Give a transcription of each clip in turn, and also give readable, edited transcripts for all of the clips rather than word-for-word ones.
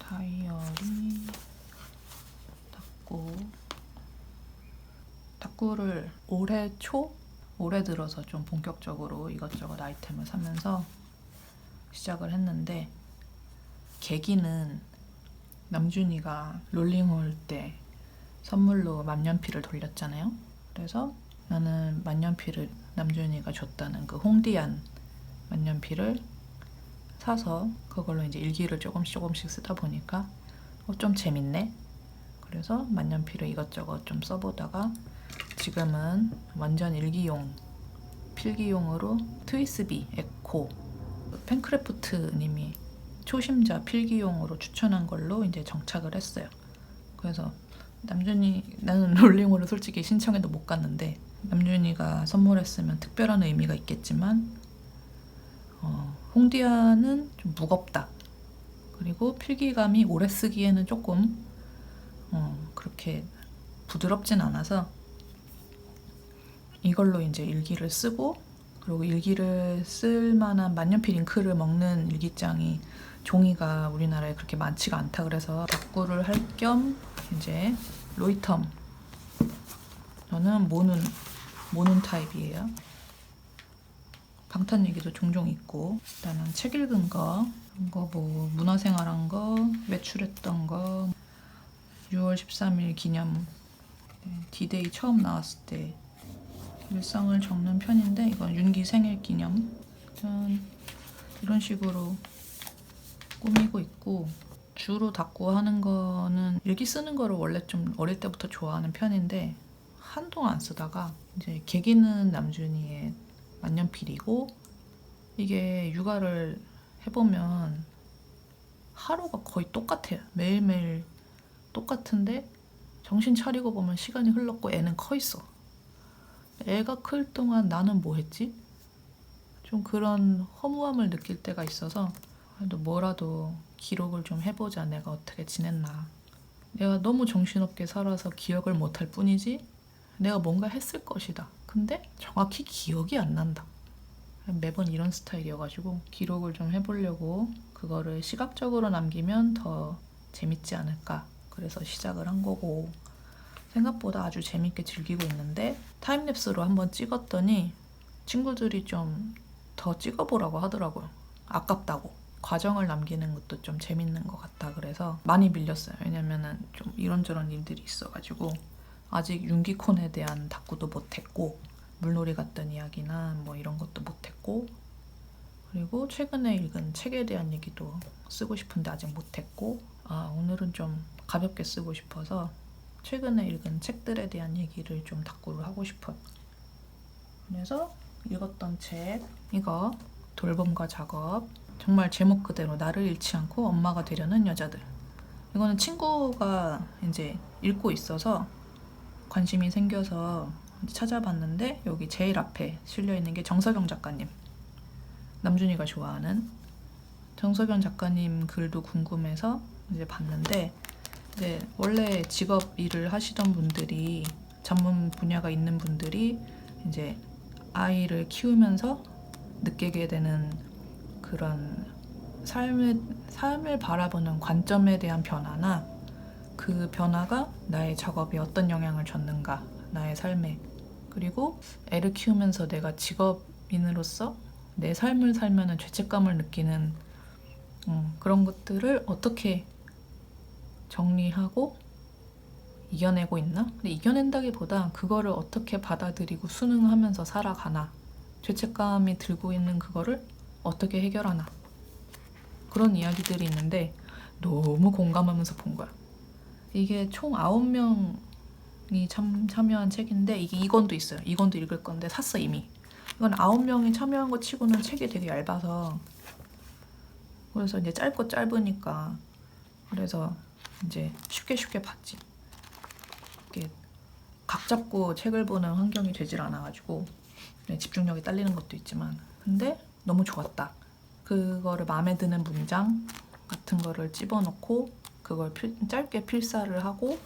다이어리 탁구를 올해 들어서 좀 본격적으로 이것저것 아이템을 사면서 시작을 했는데, 계기는 남준이가 롤링홀 때 선물로 만년필을 돌렸잖아요. 그래서 나는 만년필을 남준이가 줬다는 그 홍디안 만년필을 사서 그걸로 이제 일기를 조금씩 쓰다 보니까 좀 재밌네. 그래서 만년필을 이것저것 좀 써보다가 지금은 완전 일기용, 필기용으로 트위스비 에코, 팬크래프트 님이 초심자 필기용으로 추천한 걸로 이제 정착을 했어요. 그래서 나는 롤링홀을 솔직히 신청해도 못 갔는데, 남준이가 선물했으면 특별한 의미가 있겠지만 홍디아는 좀 무겁다. 그리고 필기감이 오래 쓰기에는 조금 그렇게 부드럽진 않아서 이걸로 이제 일기를 쓰고, 그리고 일기를 쓸 만한 만년필 잉크를 먹는 일기장이 종이가 우리나라에 그렇게 많지가 않다. 그래서 탁구를 할 겸 이제 로이텀, 저는 모눈 타입이에요. 방탄 얘기도 종종 있고, 일단은 책 읽은 거, 뭐 문화생활한 거, 외출했던 거, 6월 13일 기념, D-Day 처음 나왔을 때 일상을 적는 편인데, 이건 윤기 생일 기념. 이런 식으로 꾸미고 있고, 주로 탁구 하는 거는 일기 쓰는 거를 원래 좀 어릴 때부터 좋아하는 편인데 한동안 안 쓰다가, 이제 계기는 남준이의 만년필이고, 이게 육아를 해보면 하루가 거의 똑같아요. 매일매일 똑같은데 정신 차리고 보면 시간이 흘렀고 애는 커 있어. 애가 클 동안 나는 뭐 했지? 좀 그런 허무함을 느낄 때가 있어서, 그래도 뭐라도 기록을 좀 해보자. 내가 어떻게 지냈나. 내가 너무 정신없게 살아서 기억을 못할 뿐이지 내가 뭔가 했을 것이다. 근데 정확히 기억이 안 난다. 매번 이런 스타일이어가지고 기록을 좀 해보려고, 그거를 시각적으로 남기면 더 재밌지 않을까. 그래서 시작을 한 거고, 생각보다 아주 재밌게 즐기고 있는데, 타임랩스로 한번 찍었더니 친구들이 좀 더 찍어보라고 하더라고요. 아깝다고. 과정을 남기는 것도 좀 재밌는 것 같다. 그래서 많이 밀렸어요. 왜냐면은 좀 이런저런 일들이 있어가지고 아직 윤기콘에 대한 탁구도 못했고, 물놀이 갔던 이야기나 뭐 이런 것도 못했고, 그리고 최근에 읽은 책에 대한 얘기도 쓰고 싶은데 아직 못했고, 오늘은 좀 가볍게 쓰고 싶어서 최근에 읽은 책들에 대한 얘기를 좀 탁구를 하고 싶어요. 그래서 읽었던 책, 이거 돌봄과 작업, 정말 제목 그대로 나를 잃지 않고 엄마가 되려는 여자들. 이거는 친구가 이제 읽고 있어서 관심이 생겨서 찾아봤는데, 여기 제일 앞에 실려있는 게 정석영 작가님, 남준이가 좋아하는 정석영 작가님 글도 궁금해서 이제 봤는데, 이제 원래 직업 일을 하시던 분들이, 전문 분야가 있는 분들이 이제 아이를 키우면서 느끼게 되는 그런 삶을 바라보는 관점에 대한 변화나, 그 변화가 나의 작업에 어떤 영향을 줬는가, 나의 삶에, 그리고 애를 키우면서 내가 직업인으로서 내 삶을 살면은 죄책감을 느끼는 그런 것들을 어떻게 정리하고 이겨내고 있나? 근데 이겨낸다기보다 그거를 어떻게 받아들이고 수능하면서 살아가나, 죄책감이 들고 있는 그거를 어떻게 해결하나, 그런 이야기들이 있는데 너무 공감하면서 본 거야. 이게 총 9명이 참여한 책인데, 이게 2권도 있어요. 2권도 읽을 건데 샀어 이미. 이건 9명이 참여한 거 치고는 책이 되게 얇아서, 그래서 이제 짧고 짧으니까, 그래서 이제 쉽게 봤지. 이렇게 각 잡고 책을 보는 환경이 되질 않아가지고 집중력이 딸리는 것도 있지만, 근데 너무 좋았다. 그거를 마음에 드는 문장 같은 거를 집어넣고 그걸 짧게 필사를 하고,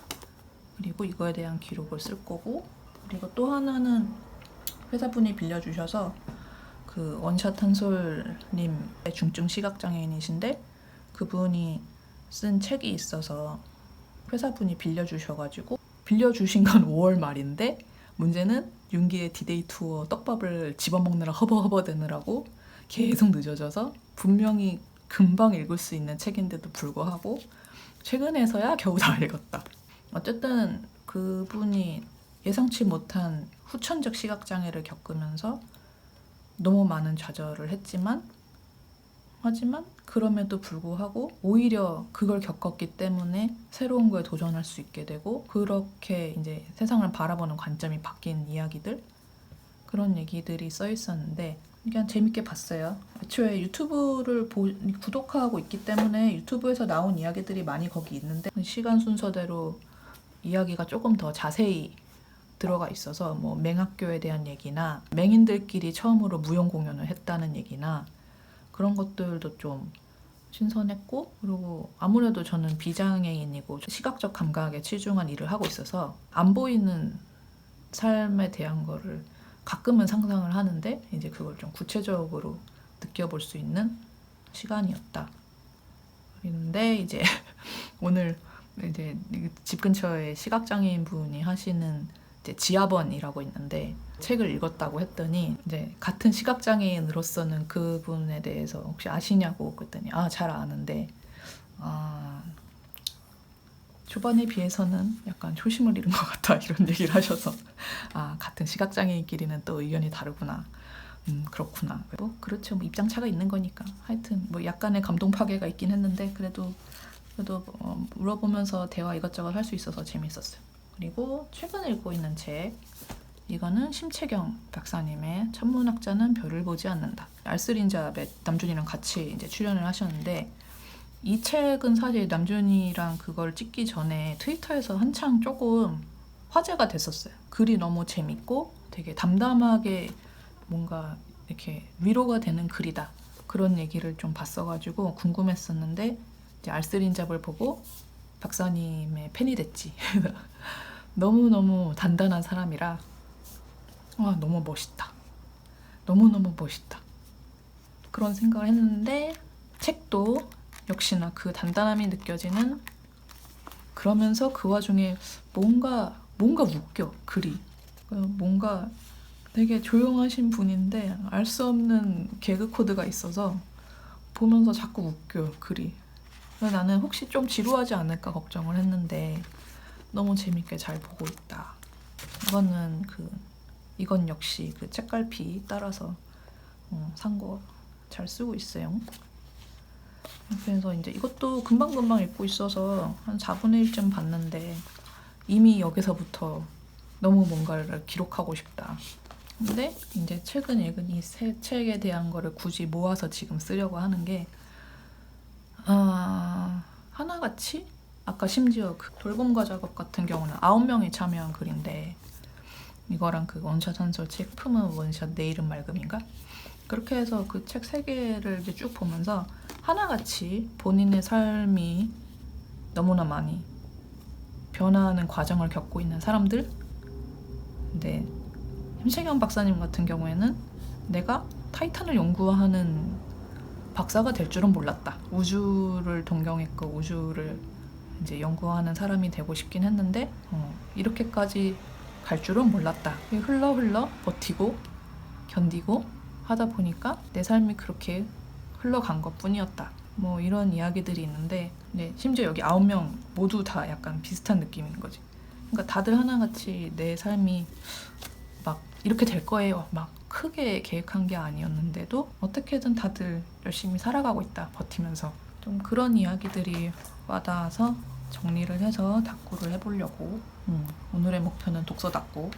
그리고 이거에 대한 기록을 쓸 거고, 그리고 또 하나는 회사분이 빌려주셔서, 그 원샷 한솔님의 중증 시각장애인이신데 그분이 쓴 책이 있어서 회사분이 빌려주셔가지고 빌려주신 건 5월 말인데 문제는 윤기의 디데이 투어 떡밥을 집어먹느라 허버허버대느라고 계속 늦어져서 분명히 금방 읽을 수 있는 책인데도 불구하고 최근에서야 겨우 다 읽었다. 어쨌든 그분이 예상치 못한 후천적 시각장애를 겪으면서 너무 많은 좌절을 하지만 그럼에도 불구하고 오히려 그걸 겪었기 때문에 새로운 거에 도전할 수 있게 되고 그렇게 이제 세상을 바라보는 관점이 바뀐 이야기들, 그런 얘기들이 써 있었는데 그냥 재밌게 봤어요. 애초에 유튜브를 구독하고 있기 때문에 유튜브에서 나온 이야기들이 많이 거기 있는데 시간 순서대로 이야기가 조금 더 자세히 들어가 있어서 뭐 맹학교에 대한 얘기나 맹인들끼리 처음으로 무용 공연을 했다는 얘기나 그런 것들도 좀 신선했고, 그리고 아무래도 저는 비장애인이고 시각적 감각에 치중한 일을 하고 있어서 안 보이는 삶에 대한 거를 가끔은 상상을 하는데 이제 그걸 좀 구체적으로 느껴볼 수 있는 시간이었다. 그런데 이제 오늘 이제 집 근처에 시각장애인 분이 하시는 이제 지하번이라고 있는데 책을 읽었다고 했더니 이제 같은 시각장애인으로서는 그분에 대해서 혹시 아시냐고 그랬더니 잘 아는데 초반에 비해서는 약간 초심을 잃은 것 같다 이런 얘기를 하셔서 같은 시각장애인끼리는 또 의견이 다르구나. 그렇구나. 뭐 그렇죠. 뭐 입장 차가 있는 거니까. 하여튼 뭐 약간의 감동 파괴가 있긴 했는데 그래도 물어보면서 대화 이것저것 할 수 있어서 재밌었어요. 그리고 최근 읽고 있는 책, 이거는 심채경 박사님의 천문학자는 별을 보지 않는다. 알쓸인잡에 남준이랑 같이 이제 출연을 하셨는데 이 책은 사실 남준이랑 그걸 찍기 전에 트위터에서 한창 조금 화제가 됐었어요. 글이 너무 재밌고 되게 담담하게 뭔가 이렇게 위로가 되는 글이다. 그런 얘기를 좀 봤어가지고 궁금했었는데 이제 알쓸인잡을 보고 박사님의 팬이 됐지. 너무너무 단단한 사람이라 너무 멋있다. 너무너무 멋있다. 그런 생각을 했는데 책도 역시나 그 단단함이 느껴지는, 그러면서 그 와중에 뭔가 웃겨. 글이 뭔가 되게 조용하신 분인데 알 수 없는 개그 코드가 있어서 보면서 자꾸 웃겨 글이. 그래서 나는 혹시 좀 지루하지 않을까 걱정을 했는데 너무 재밌게 잘 보고 있다. 이건 역시 그 책갈피 따라서 산 거 잘 쓰고 있어요. 그래서 이제 이것도 금방금방 읽고 있어서 한 4분의 1쯤 봤는데 이미 여기서부터 너무 뭔가를 기록하고 싶다. 근데 이제 최근 읽은 이 새 책에 대한 거를 굳이 모아서 지금 쓰려고 하는 게 하나같이 아까 심지어 그 돌봄과 작업 같은 경우는 9명이 참여한 글인데 이거랑 그 원샷 한솔 책 품은 원샷 내일은 맑음인가? 그렇게 해서 그 책 3개를 이제 쭉 보면서 하나같이 본인의 삶이 너무나 많이 변화하는 과정을 겪고 있는 사람들. 근데 심채경 박사님 같은 경우에는 내가 타이탄을 연구하는 박사가 될 줄은 몰랐다. 우주를 동경했고 우주를 이제 연구하는 사람이 되고 싶긴 했는데 이렇게까지 갈 줄은 몰랐다. 흘러 버티고 견디고 하다 보니까 내 삶이 그렇게 흘러간 것뿐이었다. 뭐 이런 이야기들이 있는데 심지어 여기 9명 모두 다 약간 비슷한 느낌인 거지. 그러니까 다들 하나같이 내 삶이 막 이렇게 될 거예요. 막 크게 계획한 게 아니었는데도 어떻게든 다들 열심히 살아가고 있다. 버티면서. 좀 그런 이야기들이 와닿아서 정리를 해서 답구를 해보려고. 오늘의 목표는 독서 답구.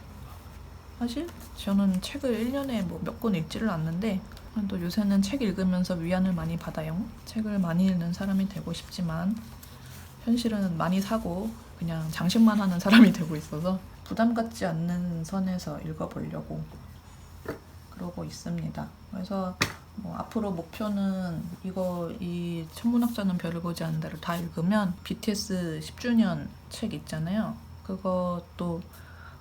사실 저는 책을 1년에 뭐 몇 권 읽지를 않는데 또 요새는 책 읽으면서 위안을 많이 받아요. 책을 많이 읽는 사람이 되고 싶지만 현실은 많이 사고 그냥 장식만 하는 사람이 되고 있어서 부담 갖지 않는 선에서 읽어보려고 그러고 있습니다. 그래서 뭐 앞으로 목표는 이 천문학자는 별을 보지 않는다를 다 읽으면 BTS 10주년 책 있잖아요. 그것도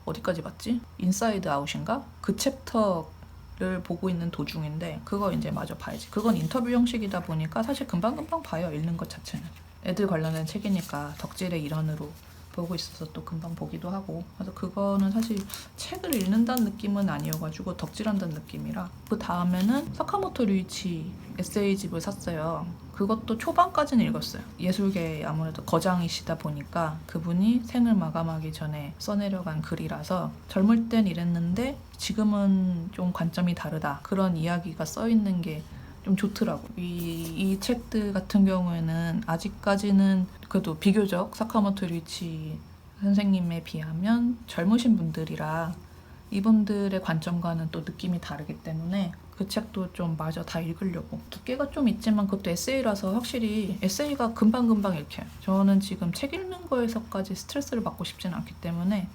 어디까지 봤지? 인사이드 아웃인가? 그 챕터를 보고 있는 도중인데 그거 이제 마저 봐야지. 그건 인터뷰 형식이다 보니까 사실 금방금방 봐요. 읽는 것 자체는. 애들 관련된 책이니까 덕질의 일환으로 보고 있어서 또 금방 보기도 하고, 그래서 그거는 사실 책을 읽는다는 느낌은 아니어가지고 덕질한다는 느낌이라. 그 다음에는 사카모토 류이치 에세이집을 샀어요. 그것도 초반까지는 읽었어요. 예술계 아무래도 거장이시다 보니까 그분이 생을 마감하기 전에 써내려간 글이라서 젊을 땐 이랬는데 지금은 좀 관점이 다르다, 그런 이야기가 써있는 게 좀 좋더라고. 이 책들 같은 경우에는 아직까지는 그래도 비교적 사카모토 류이치 선생님에 비하면 젊으신 분들이라 이분들의 관점과는 또 느낌이 다르기 때문에 그 책도 좀 마저 다 읽으려고. 두께가 좀 있지만 그것도 에세이라서 확실히 에세이가 금방금방 읽혀요. 저는 지금 책 읽는 거에서까지 스트레스를 받고 싶지는 않기 때문에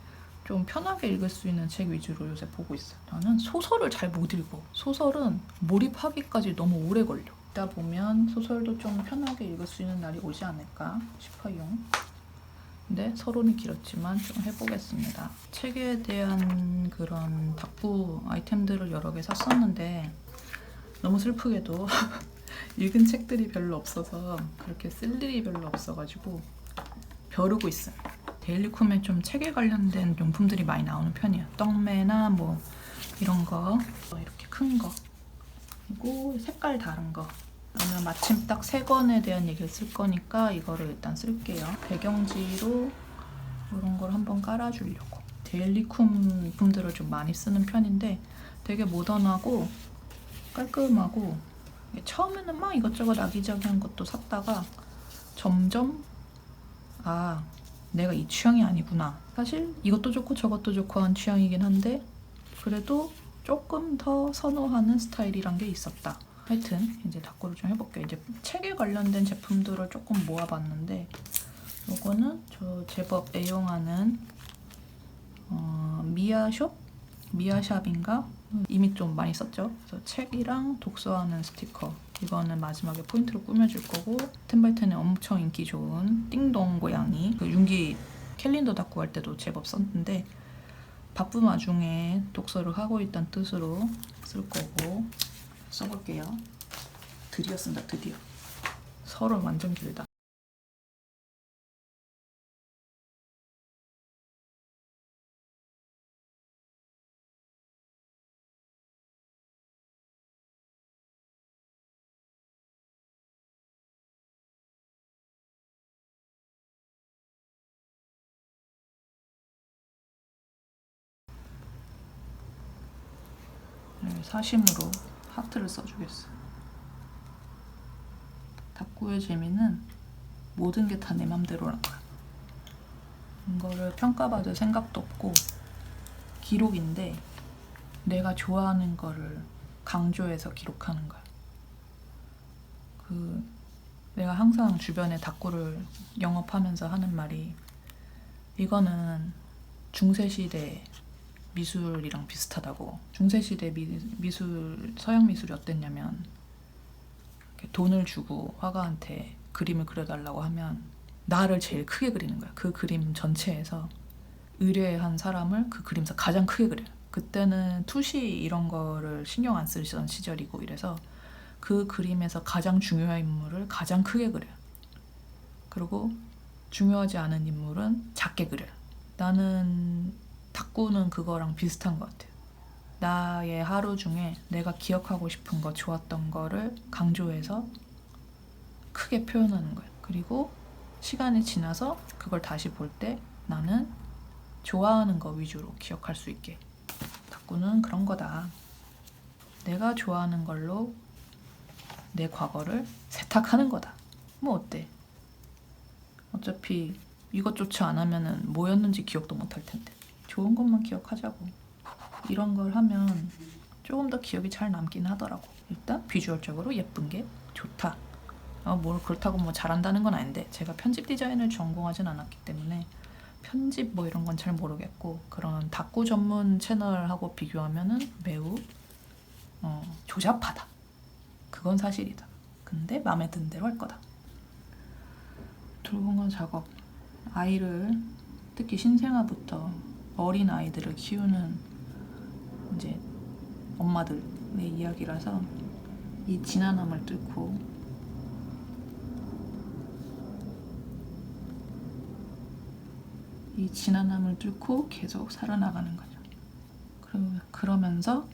좀 편하게 읽을 수 있는 책 위주로 요새 보고 있어요. 나는 소설을 잘 못 읽어. 소설은 몰입하기까지 너무 오래 걸려. 읽다 보면 소설도 좀 편하게 읽을 수 있는 날이 오지 않을까 싶어요. 근데 서론이 길었지만 좀 해보겠습니다. 책에 대한 그런 다꾸 아이템들을 여러 개 샀었는데 너무 슬프게도 읽은 책들이 별로 없어서 그렇게 쓸 일이 별로 없어가지고 벼르고 있어요. 데일리콤에 좀 책에 관련된 용품들이 많이 나오는 편이에요. 떡매나 뭐 이런 거, 이렇게 큰 거, 그리고 색깔 다른 거. 오늘 마침 딱 3권에 대한 얘기를 쓸 거니까 이거를 일단 쓸게요. 배경지로 이런 걸 한번 깔아주려고. 데일리콤 용품들을 좀 많이 쓰는 편인데 되게 모던하고 깔끔하고, 처음에는 막 이것저것 아기자기한 것도 샀다가 점점 내가 이 취향이 아니구나. 사실 이것도 좋고 저것도 좋고 한 취향이긴 한데 그래도 조금 더 선호하는 스타일이란 게 있었다. 하여튼 이제 다꾸를 좀 해볼게요. 이제 책에 관련된 제품들을 조금 모아봤는데 요거는 저 제법 애용하는 미아샵인가? 이미 좀 많이 썼죠. 그래서 책이랑 독서하는 스티커. 이거는 마지막에 포인트로 꾸며줄 거고, 텐바이텐의 엄청 인기 좋은 띵동 고양이. 그 윤기 캘린더 다꾸 할 때도 제법 썼는데 바쁜 와중에 독서를 하고 있다는 뜻으로 쓸 거고, 써볼게요. 드디어 쓴다, 드디어. 서론 완전 길다. 사심으로 하트를 써주겠어. 다꾸의 재미는 모든 게 다 내 맘대로란 거야. 이거를 평가받을 생각도 없고 기록인데 내가 좋아하는 거를 강조해서 기록하는 거야. 내가 항상 주변에 다꾸를 영업하면서 하는 말이, 이거는 중세시대 미술이랑 비슷하다고. 중세시대 미술, 서양 미술이 어땠냐면 돈을 주고 화가한테 그림을 그려달라고 하면 나를 제일 크게 그리는 거야. 그 그림 전체에서 의뢰한 사람을 그 그림에서 가장 크게 그려요. 그때는 투시 이런 거를 신경 안 쓰시던 시절이고 이래서 그 그림에서 가장 중요한 인물을 가장 크게 그려요. 그리고 중요하지 않은 인물은 작게 그려요. 나는 다꾸는 그거랑 비슷한 것 같아요. 나의 하루 중에 내가 기억하고 싶은 거, 좋았던 거를 강조해서 크게 표현하는 거예요. 그리고 시간이 지나서 그걸 다시 볼 때 나는 좋아하는 거 위주로 기억할 수 있게. 다꾸는 그런 거다. 내가 좋아하는 걸로 내 과거를 세탁하는 거다. 뭐 어때? 어차피 이것조차 안 하면은 뭐였는지 기억도 못 할 텐데. 좋은 것만 기억하자고. 이런 걸 하면 조금 더 기억이 잘 남긴 하더라고. 일단 비주얼적으로 예쁜 게 좋다. 뭘 그렇다고 뭐 잘한다는 건 아닌데 제가 편집 디자인을 전공하진 않았기 때문에 편집 뭐 이런 건 잘 모르겠고, 그런 다꾸 전문 채널하고 비교하면은 매우 조잡하다. 그건 사실이다. 근데 마음에 든 대로 할 거다. 돌봄과 작업. 아이를, 특히 신생아부터 어린 아이들을 키우는 이제 엄마들의 이야기라서 이 진한함을 뚫고 이 지난함을 뚫고 계속 살아나가는 거죠. 그러면서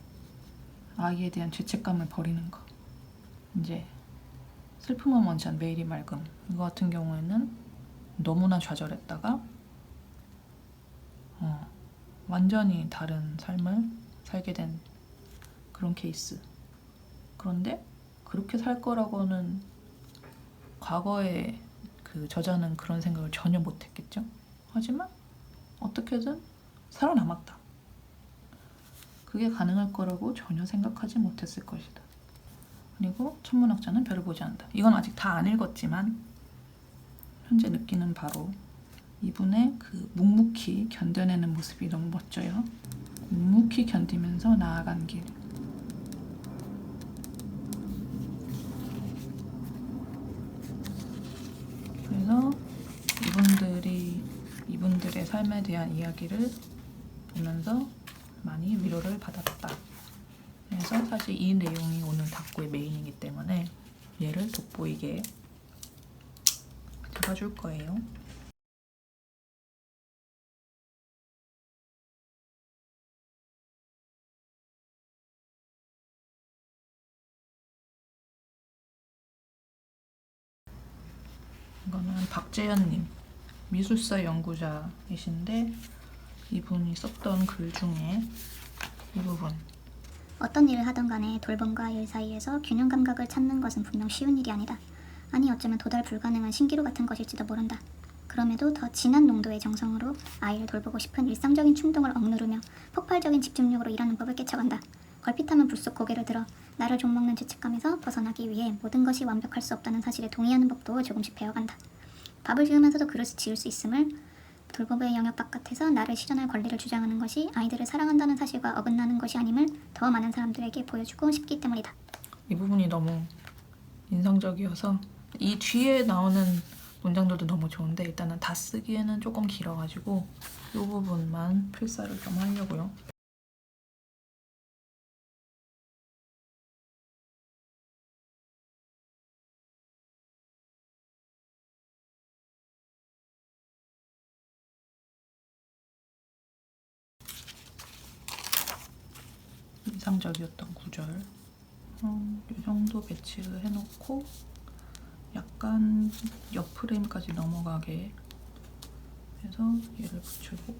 아이에 대한 죄책감을 버리는 거. 이제 슬픔은 먼지 않 매일이 맑음. 이거 같은 경우에는 너무나 좌절했다가 완전히 다른 삶을 살게 된 그런 케이스. 그런데 그렇게 살 거라고는 과거에 그 저자는 그런 생각을 전혀 못했겠죠. 하지만 어떻게든 살아남았다. 그게 가능할 거라고 전혀 생각하지 못했을 것이다. 그리고 천문학자는 별을 보지 않는다. 이건 아직 다 안 읽었지만 현재 느끼는 바로 이분의 그 묵묵히 견뎌내는 모습이 너무 멋져요. 묵묵히 견디면서 나아간 길. 그래서 이분들의 삶에 대한 이야기를 보면서 많이 위로를 받았다. 그래서 사실 이 내용이 오늘 닥고의 메인이기 때문에 얘를 돋보이게 잡아줄 거예요. 이거는 박재현님, 미술사 연구자이신데 이분이 썼던 글 중에 이 부분. 어떤 일을 하던 간에 돌봄과 일 사이에서 균형 감각을 찾는 것은 분명 쉬운 일이 아니다. 아니 어쩌면 도달 불가능한 신기루 같은 것일지도 모른다. 그럼에도 더 진한 농도의 정성으로 아이를 돌보고 싶은 일상적인 충동을 억누르며 폭발적인 집중력으로 일하는 법을 깨쳐간다. 걸핏하면 불쑥 고개를 들어 나를 좀먹는 죄책감에서 벗어나기 위해 모든 것이 완벽할 수 없다는 사실에 동의하는 법도 조금씩 배워간다. 밥을 지으면서도 그릇을 지을 수 있음을, 돌봄의 영역 바깥에서 나를 실현할 권리를 주장하는 것이 아이들을 사랑한다는 사실과 어긋나는 것이 아님을 더 많은 사람들에게 보여주고 싶기 때문이다. 이 부분이 너무 인상적이어서 이 뒤에 나오는 문장들도 너무 좋은데 일단은 다 쓰기에는 조금 길어가지고 이 부분만 필사를 좀 하려고요. 인상적이었던 구절 이 정도 배치를 해놓고 약간 옆 프레임까지 넘어가게 해서 얘를 붙이고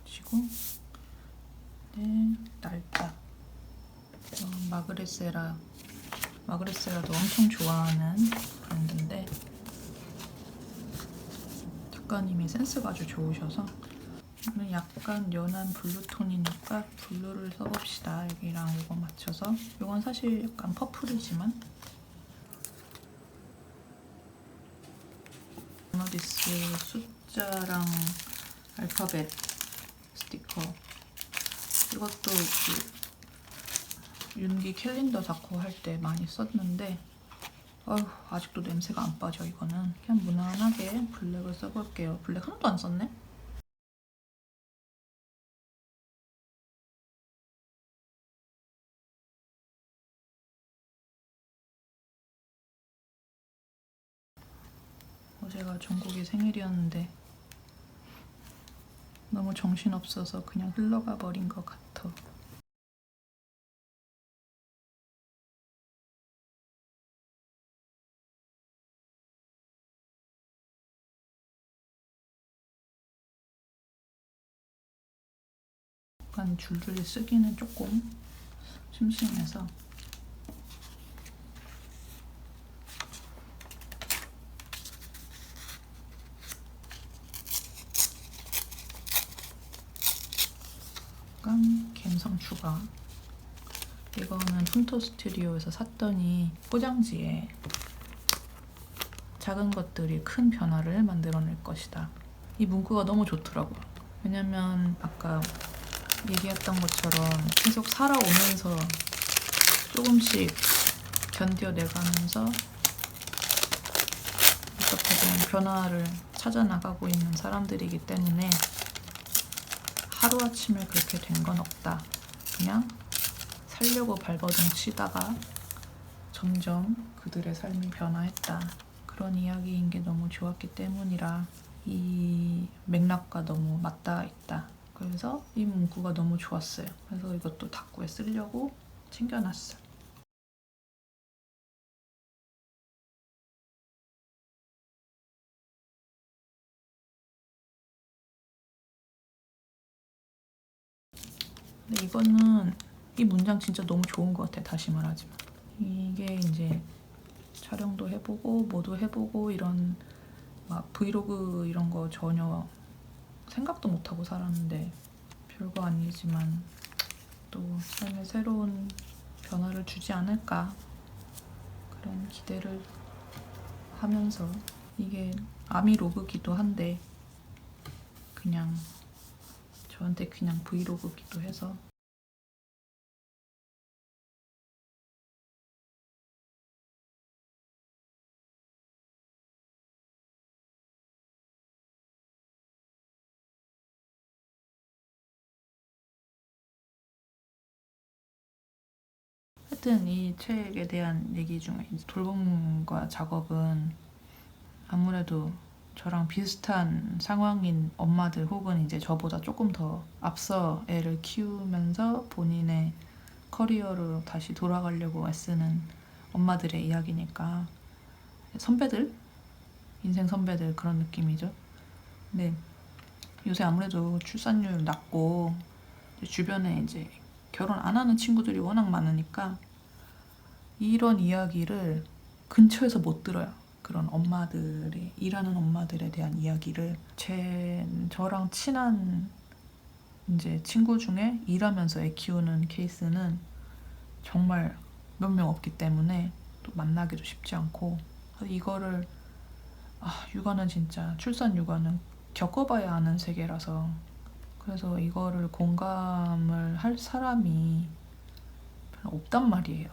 붙이고 네, 날짜 마그레세라도 엄청 좋아하는 브랜드인데 작가님이 센스가 아주 좋으셔서 오늘 약간 연한 블루톤이니까 블루를 써봅시다. 여기랑 이거 맞춰서. 이건 사실 약간 퍼플이지만 모너디스 숫자랑 알파벳 스티커. 이것도 그 윤기 캘린더 자꾸 할 때 많이 썼는데 아직도 냄새가 안 빠져. 이거는 그냥 무난하게 블랙을 써볼게요. 블랙 하나도 안 썼네? 어제가 종국이 생일이었는데 너무 정신없어서 그냥 흘러가 버린 것 같아. 약간 줄줄이 쓰기는 조금 심심해서 약간 감성 추가. 이거는 푼토 스튜디오에서 샀더니 포장지에 작은 것들이 큰 변화를 만들어낼 것이다. 이 문구가 너무 좋더라고요. 왜냐면 아까 얘기했던 것처럼 계속 살아오면서 조금씩 견뎌내가면서 어떻게든 변화를 찾아 나가고 있는 사람들이기 때문에 하루아침에 그렇게 된 건 없다. 그냥 살려고 발버둥 치다가 점점 그들의 삶이 변화했다. 그런 이야기인 게 너무 좋았기 때문이라 이 맥락과 너무 맞닿아 있다. 그래서 이 문구가 너무 좋았어요. 그래서 이것도 탁구에 쓰려고 챙겨놨어요. 근데 이거는 이 문장 진짜 너무 좋은 것 같아. 다시 말하지만 이게 이제 촬영도 해보고 뭐도 해보고 이런 막 브이로그 이런 거 전혀 생각도 못하고 살았는데 별거 아니지만 또 삶에 새로운 변화를 주지 않을까 그런 기대를 하면서 이게 아미로그기도 한데 그냥 저한테 그냥 브이로그기도 해서 하여튼 이 책에 대한 얘기 중에 돌봄과 작업은 아무래도 저랑 비슷한 상황인 엄마들 혹은 이제 저보다 조금 더 앞서 애를 키우면서 본인의 커리어로 다시 돌아가려고 애쓰는 엄마들의 이야기니까 선배들? 인생 선배들 그런 느낌이죠. 근데 요새 아무래도 출산율 낮고 주변에 이제 결혼 안 하는 친구들이 워낙 많으니까 이런 이야기를 근처에서 못 들어요. 그런 엄마들의 일하는 엄마들에 대한 이야기를 저랑 친한 이제 친구 중에 일하면서 애 키우는 케이스는 정말 몇 명 없기 때문에 또 만나기도 쉽지 않고 이거를 육아는 진짜 출산 육아는 겪어봐야 아는 세계라서 그래서 이거를 공감을 할 사람이 별로 없단 말이에요.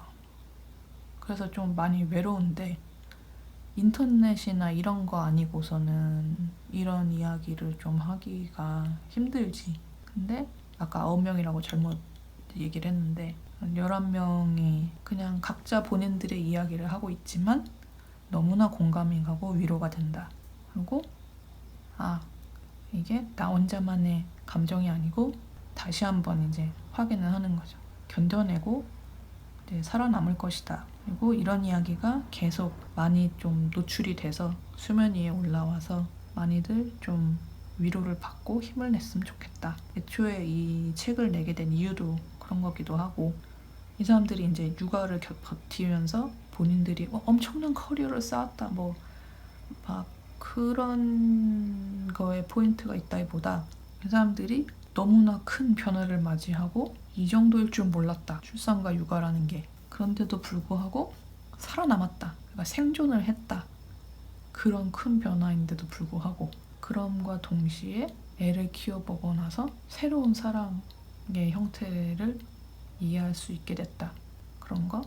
그래서 좀 많이 외로운데 인터넷이나 이런 거 아니고서는 이런 이야기를 좀 하기가 힘들지. 근데 아까 9명이라고 잘못 얘기를 했는데 11명이 그냥 각자 본인들의 이야기를 하고 있지만 너무나 공감이 가고 위로가 된다. 그리고 이게 나 혼자만의 감정이 아니고 다시 한번 이제 확인을 하는 거죠. 견뎌내고 이제 살아남을 것이다. 그리고 이런 이야기가 계속 많이 좀 노출이 돼서 수면 위에 올라와서 많이들 좀 위로를 받고 힘을 냈으면 좋겠다. 애초에 이 책을 내게 된 이유도 그런 거기도 하고 이 사람들이 이제 육아를 버티면서 본인들이 엄청난 커리어를 쌓았다. 뭐 막 그런 거에 포인트가 있다기보다 이 사람들이 너무나 큰 변화를 맞이하고 이 정도일 줄 몰랐다. 출산과 육아라는 게. 그런데도 불구하고 살아남았다. 그러니까 생존을 했다. 그런 큰 변화인데도 불구하고 그럼과 동시에 애를 키워보고 나서 새로운 사랑의 형태를 이해할 수 있게 됐다. 그런 거?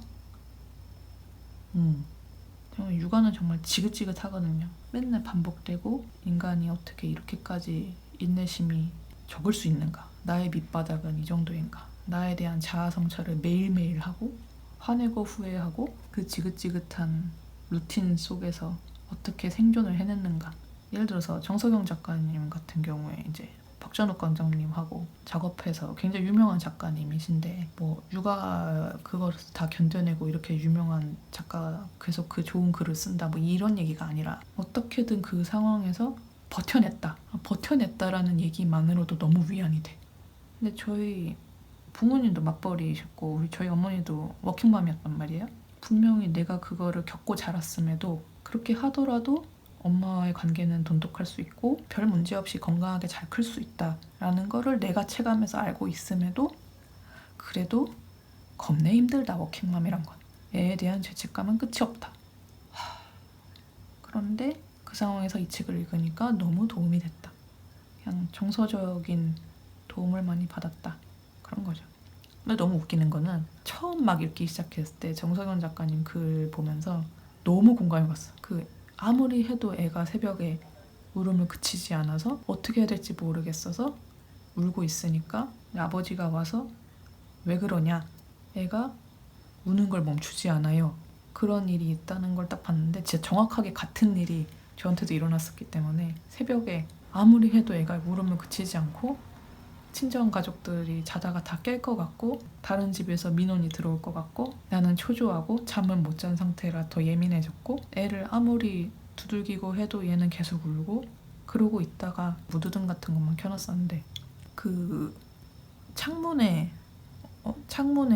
정말 육아는 정말 지긋지긋하거든요. 맨날 반복되고 인간이 어떻게 이렇게까지 인내심이 적을 수 있는가? 나의 밑바닥은 이 정도인가? 나에 대한 자아 성찰을 매일매일 하고 화내고 후회하고 그 지긋지긋한 루틴 속에서 어떻게 생존을 해냈는가? 예를 들어서 정석영 작가님 같은 경우에 이제 박찬욱 관장님하고 작업해서 굉장히 유명한 작가님이신데 뭐 육아 그걸 다 견뎌내고 이렇게 유명한 작가 계속 그 좋은 글을 쓴다 뭐 이런 얘기가 아니라 어떻게든 그 상황에서 버텨냈다. 버텨냈다라는 얘기만으로도 너무 위안이 돼. 근데 저희 부모님도 맞벌이셨고 우리 저희 어머니도 워킹맘이었단 말이에요. 분명히 내가 그거를 겪고 자랐음에도 그렇게 하더라도 엄마와의 관계는 돈독할 수 있고 별 문제 없이 건강하게 잘 클 수 있다라는 거를 내가 체감해서 알고 있음에도 그래도 겁내 힘들다 워킹맘이란 건. 애에 대한 죄책감은 끝이 없다. 그런데 그 상황에서 이 책을 읽으니까 너무 도움이 됐다. 그냥 정서적인 도움을 많이 받았다. 그런 거죠. 근데 너무 웃기는 거는 처음 막 읽기 시작했을 때 정석영 작가님 글 보면서 너무 공감이 갔어. 그 아무리 해도 애가 새벽에 울음을 그치지 않아서 어떻게 해야 될지 모르겠어서 울고 있으니까 아버지가 와서 왜 그러냐, 애가 우는 걸 멈추지 않아요. 그런 일이 있다는 걸 딱 봤는데 진짜 정확하게 같은 일이 저한테도 일어났었기 때문에 새벽에 아무리 해도 애가 울음을 그치지 않고 친정 가족들이 자다가 다 깰 것 같고 다른 집에서 민원이 들어올 것 같고 나는 초조하고 잠을 못 잔 상태라 더 예민해졌고 애를 아무리 두들기고 해도 얘는 계속 울고 그러고 있다가 무드등 같은 것만 켜놨었는데 그 창문에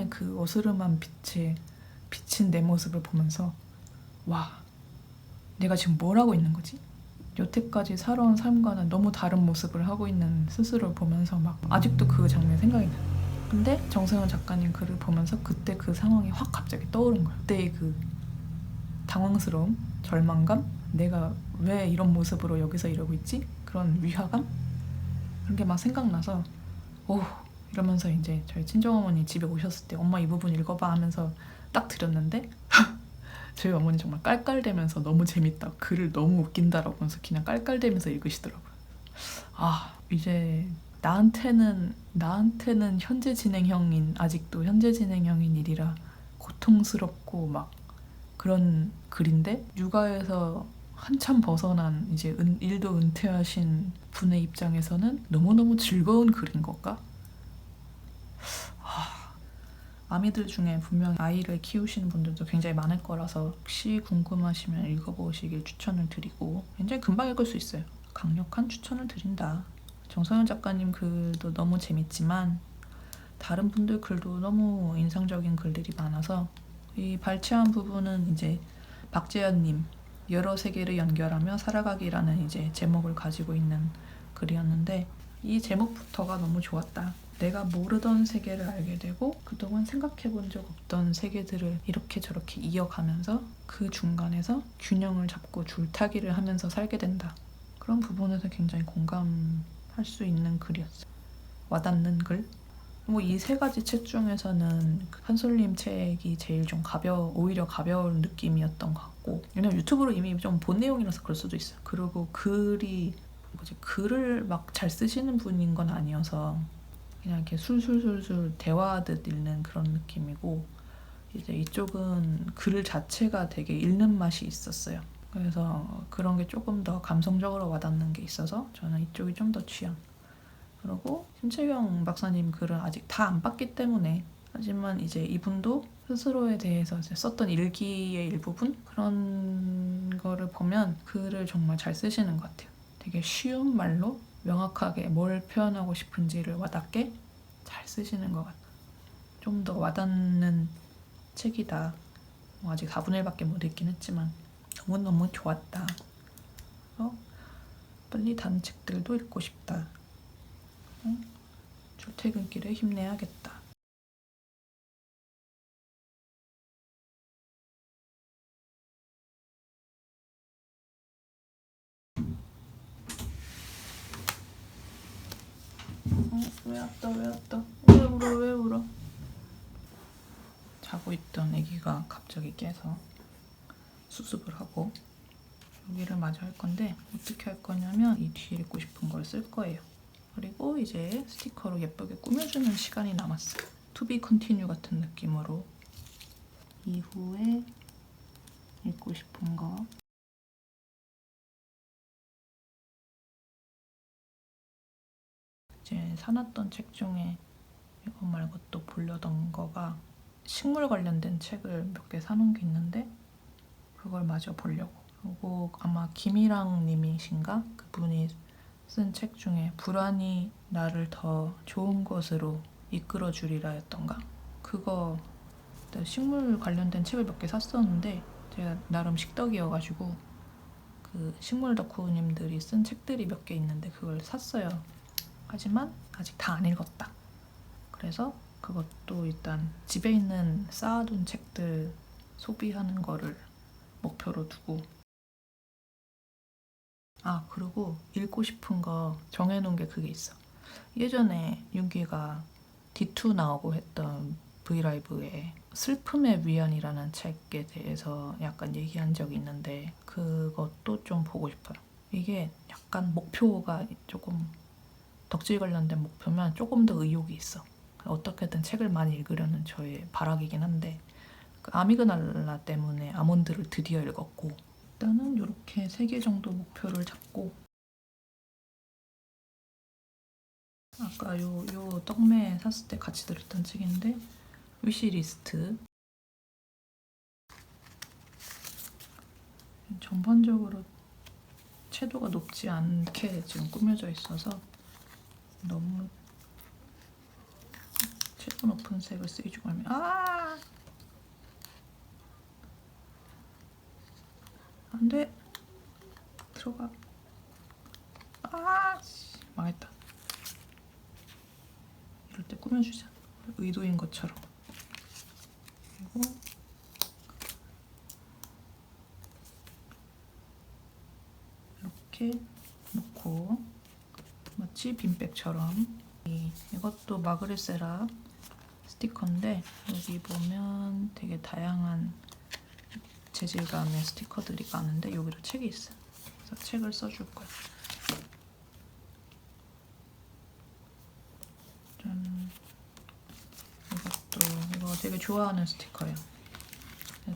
그 어스름한 빛에 비친 내 모습을 보면서 와, 내가 지금 뭘 하고 있는 거지? 여태까지 살아온 삶과는 너무 다른 모습을 하고 있는 스스로를 보면서 막 아직도 그 장면이 생각이 나요. 근데 정세현 작가님 글을 보면서 그때 그 상황이 확 갑자기 떠오른 거예요. 그때의 그 당황스러움, 절망감, 내가 왜 이런 모습으로 여기서 이러고 있지? 그런 위화감? 그런 게 막 생각나서 오, 이러면서 이제 저희 친정어머니 집에 오셨을 때 엄마 이 부분 읽어봐 하면서 딱 드렸는데 저희 어머니 정말 깔깔대면서 너무 재밌다, 글을 너무 웃긴다라고 하면서 그냥 깔깔대면서 읽으시더라고요. 아, 이제 나한테는 현재 진행형인, 아직도 현재 진행형인 일이라 고통스럽고 막 그런 글인데 육아에서 한참 벗어난 이제 일도 은퇴하신 분의 입장에서는 너무너무 즐거운 글인 건가? 아미들 중에 분명 아이를 키우시는 분들도 굉장히 많을 거라서 혹시 궁금하시면 읽어보시길 추천을 드리고 굉장히 금방 읽을 수 있어요. 강력한 추천을 드린다. 정서연 작가님 글도 너무 재밌지만 다른 분들 글도 너무 인상적인 글들이 많아서 이 발췌한 부분은 이제 박재현님 여러 세계를 연결하며 살아가기라는 이제 제목을 가지고 있는 글이었는데 이 제목부터가 너무 좋았다. 내가 모르던 세계를 알게 되고 그동안 생각해 본 적 없던 세계들을 이렇게 저렇게 이어가면서 그 중간에서 균형을 잡고 줄타기를 하면서 살게 된다. 그런 부분에서 굉장히 공감할 수 있는 글이었어요. 와닿는 글. 뭐 이 세 가지 책 중에서는 한솔님 책이 제일 좀 오히려 가벼운 느낌이었던 것 같고, 왜냐면 유튜브로 이미 좀 본 내용이라서 그럴 수도 있어요. 그리고 글을 막 잘 쓰시는 분인 건 아니어서 그냥 이렇게 술술술술 대화하듯 읽는 그런 느낌이고, 이제 이쪽은 글 자체가 되게 읽는 맛이 있었어요. 그래서 그런 게 조금 더 감성적으로 와닿는 게 있어서 저는 이쪽이 좀 더 취향. 그리고 심채경 박사님 글은 아직 다 안 봤기 때문에, 하지만 이제 이분도 스스로에 대해서 이제 썼던 일기의 일부분 그런 거를 보면 글을 정말 잘 쓰시는 것 같아요. 되게 쉬운 말로 명확하게 뭘 표현하고 싶은지를 와닿게 잘 쓰시는 것 같아요. 좀 더 와닿는 책이다. 뭐 아직 4분의 1밖에 못 읽긴 했지만 너무너무 좋았다. 빨리 다른 책들도 읽고 싶다. 출퇴근길에 힘내야겠다. 왜 왔다 왜 울어. 자고 있던 아기가 갑자기 깨서 수습을 하고 여기를 마저 할 건데, 어떻게 할 거냐면 이 뒤에 읽고 싶은 걸 쓸 거예요. 그리고 이제 스티커로 예쁘게 꾸며주는 시간이 남았어요. To be continue 같은 느낌으로 이후에 읽고 싶은 거. 이제 사놨던 책 중에 이거 말고 또 보려던 거가 식물 관련된 책을 몇 개 사놓은 게 있는데 그걸 마저 보려고. 그리고 아마 김희랑 님이신가? 그분이 쓴 책 중에 불안이 나를 더 좋은 곳으로 이끌어 주리라 였던가? 그거 식물 관련된 책을 몇 개 샀었는데 제가 나름 식덕이어가지고 그 식물 덕후님들이 쓴 책들이 몇 개 있는데 그걸 샀어요. 하지만 아직 다 안 읽었다. 그래서 그것도 일단 집에 있는 쌓아둔 책들 소비하는 거를 목표로 두고, 그리고 읽고 싶은 거 정해놓은 게 그게 있어. 예전에 윤기가 D2 나오고 했던 브이라이브에 슬픔의 위안이라는 책에 대해서 약간 얘기한 적이 있는데 그것도 좀 보고 싶어요. 이게 약간 목표가 조금 덕질 관련된 목표면 조금 더 의욕이 있어. 어떻게든 책을 많이 읽으려는 저의 발악이긴 한데 그 아미그달라 때문에 아몬드를 드디어 읽었고 일단은 이렇게 3개 정도 목표를 잡고 아까 요 떡메 샀을 때 같이 들었던 책인데 위시리스트 전반적으로 채도가 높지 않게 지금 꾸며져 있어서 너무 채도 높은 색을 쓰기 좀 안돼 들어가 망했다. 이럴 때 꾸며주자. 의도인 것처럼. 그리고 이렇게 놓고 마치 빈백처럼 이것도 마그렛 세라 스티커인데 여기 보면 되게 다양한 재질감의 스티커들이 많은데 여기도 책이 있어요. 그래서 책을 써줄 거야. 짠. 이거 되게 좋아하는 스티커예요.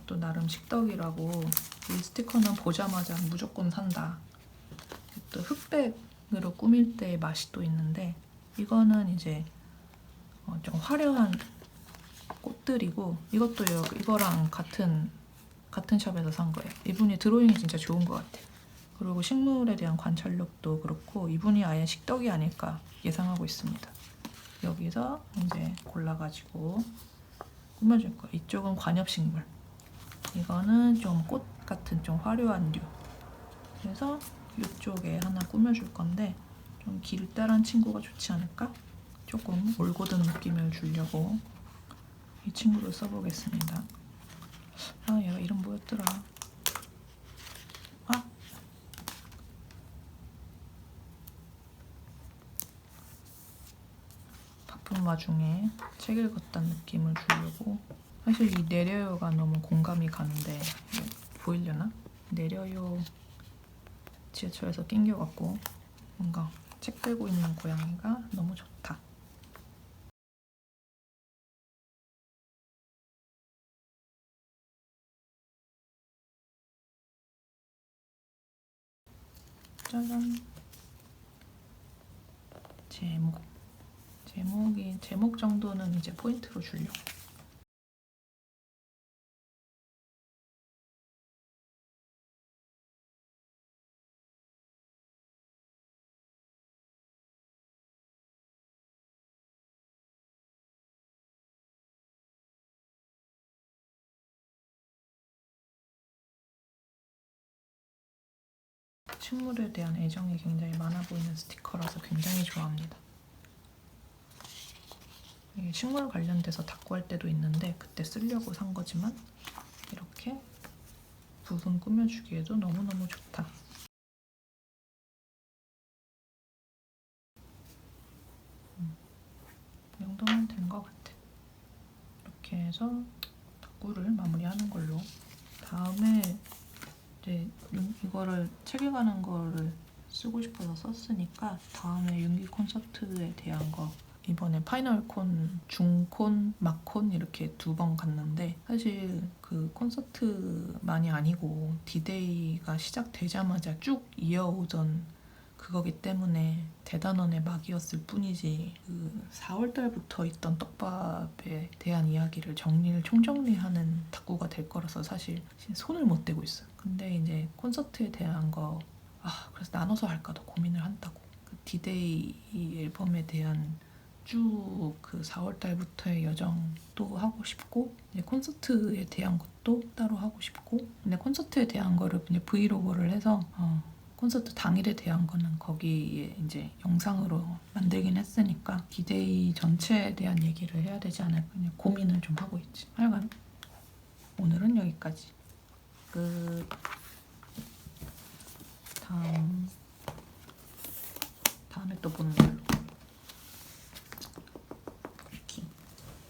또 나름 식덕이라고 이 스티커는 보자마자 무조건 산다. 또 흑백으로 꾸밀 때의 맛이 또 있는데 이거는 이제 좀 화려한 꽃들이고 이것도 이거랑 같은 샵에서 산 거예요. 이분이 드로잉이 진짜 좋은 것 같아요. 그리고 식물에 대한 관찰력도 그렇고 이분이 아예 식덕이 아닐까 예상하고 있습니다. 여기서 이제 골라가지고 꾸며줄 거예요. 이쪽은 관엽식물. 이거는 좀 꽃 같은 좀 화려한 류. 그래서 이쪽에 하나 꾸며줄 건데 좀 길다란 친구가 좋지 않을까? 조금 올곧은 느낌을 주려고 이 친구를 써보겠습니다. 얘가 이름 뭐였더라? 바쁜 와중에 책 읽었다는 느낌을 주려고 사실 이 내려요가 너무 공감이 가는데 보이려나? 내려요 지하철에서 낑겨갖고 뭔가 책 들고 있는 고양이가 너무 좋다. 짜잔. 제목 정도는 이제 포인트로 주려고. 식물에 대한 애정이 굉장히 많아 보이는 스티커라서 굉장히 좋아합니다. 이게 식물 관련돼서 다꾸할 때도 있는데 그때 쓰려고 산 거지만 이렇게 부분 꾸며주기에도 너무너무 좋다. 이 정도면 된 것 같아. 이렇게 해서 다꾸를 마무리하는 걸로. 다음에 이제 이거를 책 읽어가는 거를 쓰고 싶어서 썼으니까 다음에 윤기 콘서트에 대한 거 이번에 파이널 콘, 중콘, 막콘 이렇게 2번 갔는데 사실 그 콘서트만이 아니고 디데이가 시작되자마자 쭉 이어오던 그거기 때문에 대단원의 막이었을 뿐이지 그 4월달부터 있던 떡밥에 대한 이야기를 총정리하는 다꾸가 될 거라서 사실 손을 못 대고 있어요. 근데 이제 콘서트에 대한 거 그래서 나눠서 할까도 고민을 한다고. 그 디데이 앨범에 대한 쭉 그 4월달부터의 여정도 하고 싶고 이제 콘서트에 대한 것도 따로 하고 싶고 근데 콘서트에 대한 거를 이제 브이로그를 해서 콘서트 당일에 대한 거는 거기에 이제 영상으로 만들긴 했으니까 디데이 전체에 대한 얘기를 해야 되지 않을까 고민을 좀 하고 있지. 하여간 오늘은 여기까지. 다음에 또 보는